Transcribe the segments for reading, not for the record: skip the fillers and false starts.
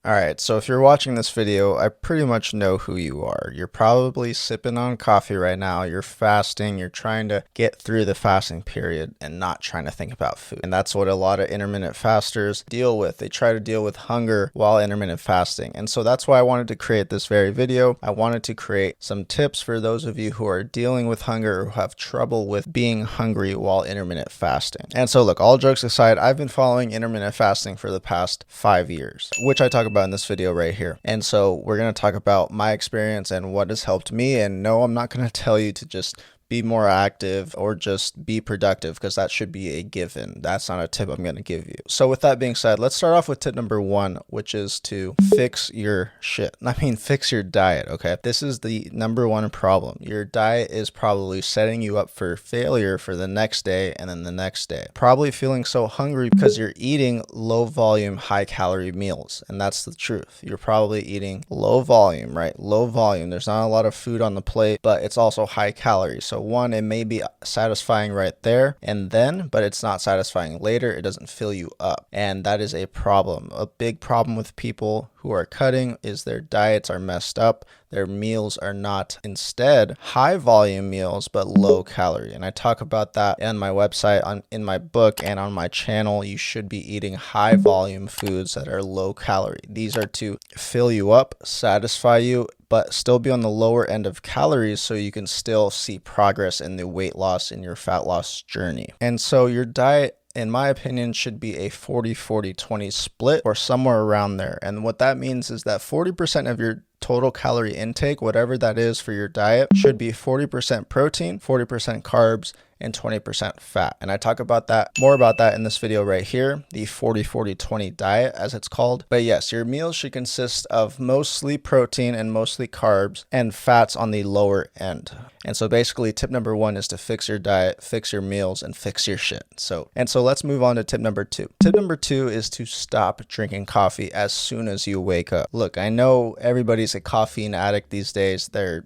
Alright, so if you're watching this video, I pretty much know who you are. You're probably sipping on coffee right now, you're fasting, you're trying to get through the fasting period and not trying to think about food. And that's what a lot of intermittent fasters deal with. They try to deal with hunger while intermittent fasting. And so that's why I wanted to create this very video. I wanted to create some tips for those of you who are dealing with hunger or who have trouble with being hungry while intermittent fasting. And so look, all jokes aside, I've been following intermittent fasting for the past 5 years, which I talk about in this video right here. And so we're going to talk about my experience and what has helped me. And no, I'm not going to tell you to just be more active or just be productive, because that should be a given. That's not a tip I'm going to give you. So with that being said, let's start off with tip number 1, which is to fix your shit. Fix your diet, okay? This is the number 1 problem. Your diet is probably setting you up for failure for the next day and then the next day. Probably feeling so hungry because you're eating low volume, high calorie meals. And that's the truth. You're probably eating low volume, right? Low volume. There's not a lot of food on the plate, but it's also high calorie. So one, it may be satisfying right there and then, but it's not satisfying later. It doesn't fill you up. And that is a problem. A big problem with people who are cutting is their diets are messed up. Their meals are not instead high volume meals, but low calorie. And I talk about that on my website, in my book, and on my channel. You should be eating high volume foods that are low calorie. These are to fill you up, satisfy you, but still be on the lower end of calories so you can still see progress in the weight loss in your fat loss journey. And so your diet, in my opinion, should be a 40-40-20 split or somewhere around there. And what that means is that 40% of your total calorie intake, whatever that is for your diet, should be 40% protein, 40% carbs, and 20% fat. And I talk about that, more about that in this video right here, the 40-40-20 diet as it's called. But yes, your meals should consist of mostly protein and mostly carbs and fats on the lower end. And so basically tip number 1 is to fix your diet, fix your meals, and fix your shit. So let's move on to tip number 2. Tip number 2 is to stop drinking coffee as soon as you wake up. Look, I know everybody's a caffeine addict these days. They're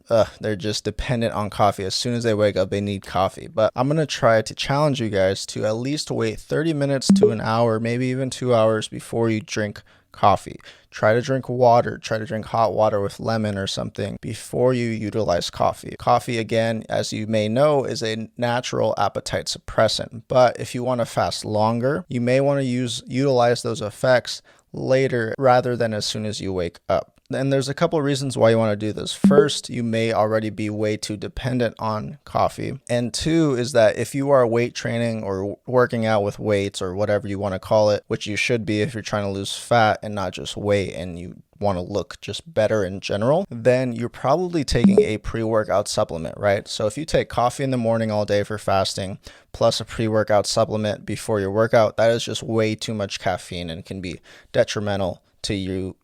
just dependent on coffee. As soon as they wake up, they need coffee. But I'm going to try to challenge you guys to at least wait 30 minutes to an hour, maybe even 2 hours before you drink coffee. Try to drink water. Try to drink hot water with lemon or something before you utilize coffee. Coffee, again, as you may know, is a natural appetite suppressant. But if you want to fast longer, you may want to utilize those effects later rather than as soon as you wake up. And there's a couple of reasons why you want to do this. First, you may already be way too dependent on coffee. And 2 is that if you are weight training or working out with weights or whatever you want to call it, which you should be if you're trying to lose fat and not just weight, and you want to look just better in general, then you're probably taking a pre-workout supplement, right? So if you take coffee in the morning all day for fasting, plus a pre-workout supplement before your workout, that is just way too much caffeine and can be detrimental to your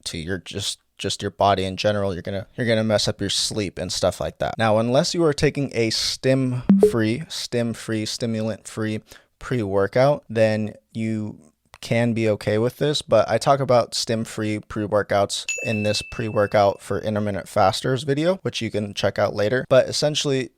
just your body in general. You're gonna mess up your sleep and stuff like that. Now, unless you are taking a stimulant-free pre-workout, then you can be okay with this. But I talk about stim-free pre-workouts in this pre-workout for intermittent fasters video, which you can check out later. But essentially,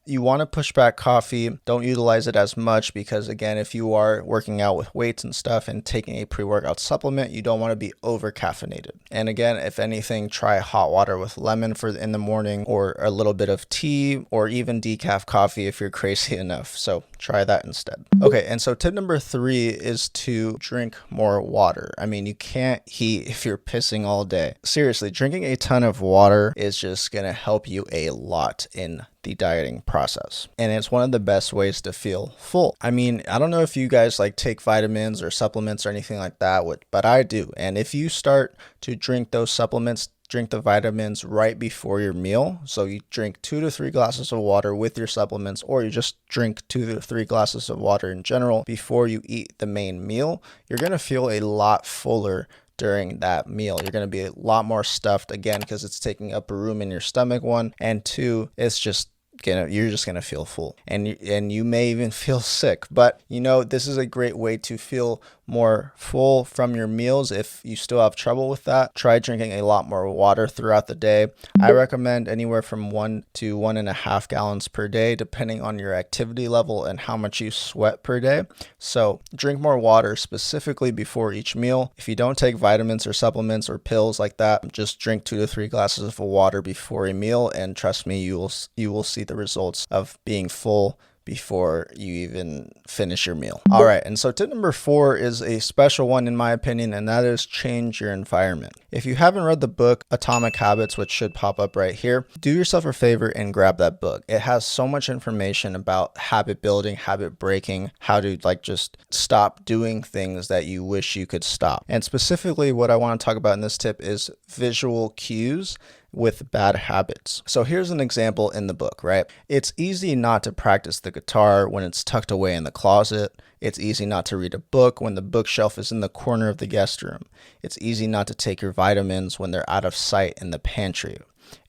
you want to push back coffee. Don't utilize it as much because, again, if you are working out with weights and stuff and taking a pre-workout supplement, you don't want to be over caffeinated. And again, if anything, try hot water with lemon in the morning, or a little bit of tea, or even decaf coffee if you're crazy enough. So try that instead. Okay, and so tip number 3 is to drink more water. You can't eat if you're pissing all day. Seriously, drinking a ton of water is just gonna help you a lot in the dieting process. And it's one of the best ways to feel full. I don't know if you guys take vitamins or supplements or anything like that, but I do. And if you start to drink those supplements, drink the vitamins right before your meal. So you drink 2 to 3 glasses of water with your supplements, or you just drink 2 to 3 glasses of water in general before you eat the main meal. You're going to feel a lot fuller during that meal. You're going to be a lot more stuffed, again, because it's taking up room in your stomach, 1, and 2, it's just you're just gonna feel full, and you may even feel sick. But this is a great way to feel more full from your meals, if you still have trouble with that, try drinking a lot more water throughout the day. I recommend anywhere from 1 to 1.5 gallons per day, depending on your activity level and how much you sweat per day. So drink more water specifically before each meal. If you don't take vitamins or supplements or pills like that, just drink 2 to 3 glasses of water before a meal, and trust me, you will see the results of being full before you even finish your meal. All right, and so tip number 4 is a special one in my opinion, and that is change your environment. If you haven't read the book Atomic Habits, which should pop up right here, do yourself a favor and grab that book. It has so much information about habit building, habit breaking, how to just stop doing things that you wish you could stop. And specifically what I want to talk about in this tip is visual cues with bad habits. So here's an example in the book, right? It's easy not to practice the guitar when it's tucked away in the closet. It's easy not to read a book when the bookshelf is in the corner of the guest room. It's easy not to take your vitamins when they're out of sight in the pantry.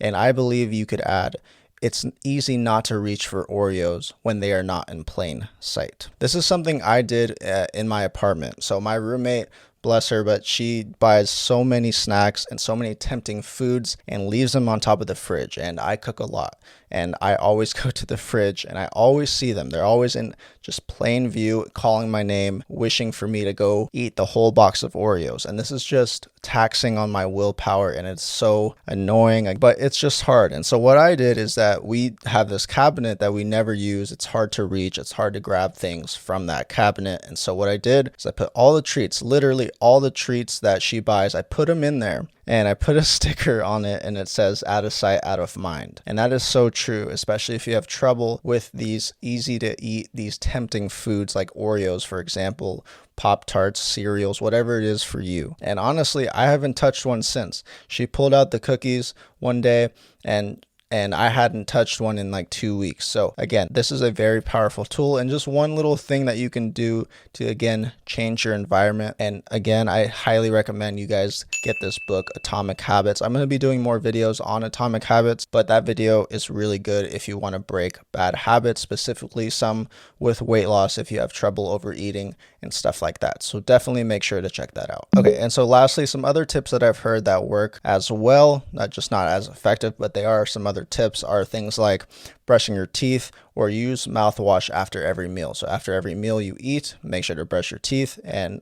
And I believe you could add, it's easy not to reach for Oreos when they are not in plain sight. This is something I did in my apartment. So my roommate, bless her, but she buys so many snacks and so many tempting foods and leaves them on top of the fridge. And I cook a lot, and I always go to the fridge and I always see them. They're always in just plain view, calling my name, wishing for me to go eat the whole box of Oreos. And this is just taxing on my willpower, and it's so annoying, but it's just hard. And so what I did is that we have this cabinet that we never use. It's hard to reach. It's hard to grab things from that cabinet. And so what I did is I put all the treats, literally all the treats that she buys, I put them in there, and I put a sticker on it, and it says out of sight, out of mind. And that is so true, especially if you have trouble with these easy to eat, these tempting foods like Oreos, for example, Pop-Tarts, cereals, whatever it is for you. And honestly, I haven't touched one since. She pulled out the cookies one day, and I hadn't touched one in like 2 weeks. So again, this is a very powerful tool, and just one little thing that you can do to, again, change your environment. And again, I highly recommend you guys get this book, Atomic Habits. I'm going to be doing more videos on Atomic Habits, but that video is really good if you want to break bad habits, specifically some with weight loss, if you have trouble overeating and stuff like that. So definitely make sure to check that out. Okay, and so lastly, some other tips that I've heard that work as well, not as effective, but they are some other tips, are things like brushing your teeth or use mouthwash after every meal. So after every meal you eat, make sure to brush your teeth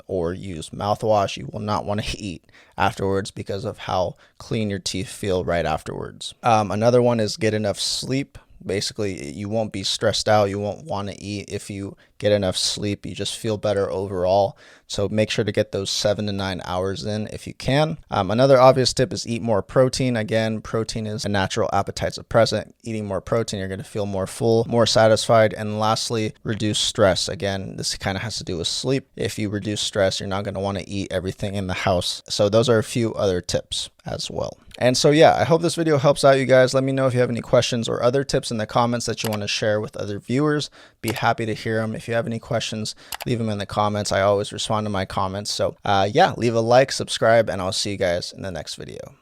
or use mouthwash. You will not want to eat afterwards because of how clean your teeth feel right afterwards. Another one is get enough sleep. Basically, you won't be stressed out. You won't want to eat if you get enough sleep. You just feel better overall. So make sure to get those 7 to 9 hours in if you can. Another obvious tip is eat more protein. Again, protein is a natural appetite suppressant. Eating more protein, you're going to feel more full, more satisfied. And lastly, reduce stress. Again, this kind of has to do with sleep. If you reduce stress, you're not going to want to eat everything in the house. So those are a few other tips as well. And so yeah, I hope this video helps out you guys. Let me know if you have any questions or other tips in the comments that you want to share with other viewers. Be happy to hear them. If you have any questions, leave them in the comments. I always respond to my comments. So yeah, leave a like, subscribe, and I'll see you guys in the next video.